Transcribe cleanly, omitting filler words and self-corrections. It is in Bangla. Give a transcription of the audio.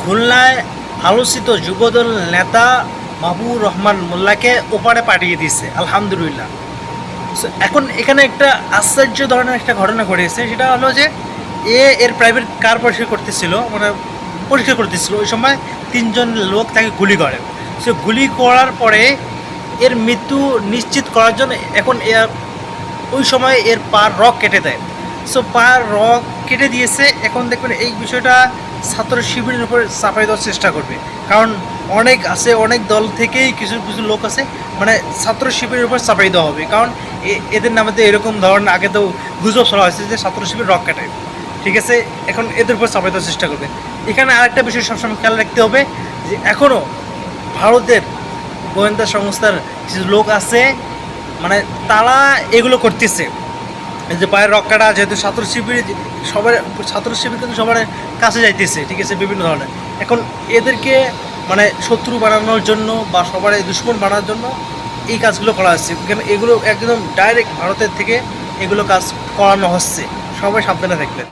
খুলনায় আলোচিত যুবদল নেতা মাহবুবুর রহমান মোল্লাকে ওপারে পাঠিয়ে দিয়েছে, আলহামদুলিল্লাহ। এখন এখানে একটা আশ্চর্য ধরনের একটা ঘটনা ঘটেছে, সেটা হলো যে এর প্রাইভেট কার পরিষ্কার করতেছিল ওই সময় 3জন লোক তাকে গুলি করে। সে গুলি করার পরে এর মৃত্যু নিশ্চিত করার জন্য এখন ওই সময় এর পার রক কেটে দেয়। সো পার রক কেটে দিয়েছে। এখন দেখবেন এই বিষয়টা ছাত্র শিবিরের উপর চাপাই দেওয়ার চেষ্টা করবে, কারণ অনেক দল থেকেই কিছু কিছু লোক আছে, মানে ছাত্র শিবিরের উপর চাপাই দেওয়া হবে, কারণ এদের নামে তো এরকম ধরনের আগে তো গুজব ছড়া হয়েছে যে ছাত্র শিবির রক কাটায়, ঠিক আছে। এখন এদের উপর চাপাই দেওয়ার চেষ্টা করবে। এখানে আরেকটা বিষয় সবসময় খেয়াল রাখতে হবে যে এখনও ভারতের গোয়েন্দা সংস্থার কিছু লোক আছে, মানে তারা এগুলো করতেছে। এই যে পায়ের রক্ষাটা যেহেতু ছাত্র শিবির কিন্তু সবার কাছে যাইতেছে, ঠিক আছে, বিভিন্ন ধরনের। এখন এদেরকে মানে শত্রু বানানোর জন্য বা সবার দুশ্মন বানানোর জন্য এই কাজগুলো করা হচ্ছে। এগুলো একদম ডাইরেক্ট ভারতের থেকে এগুলো কাজ করানো হচ্ছে। সবাই সাবধানে থাকবেন।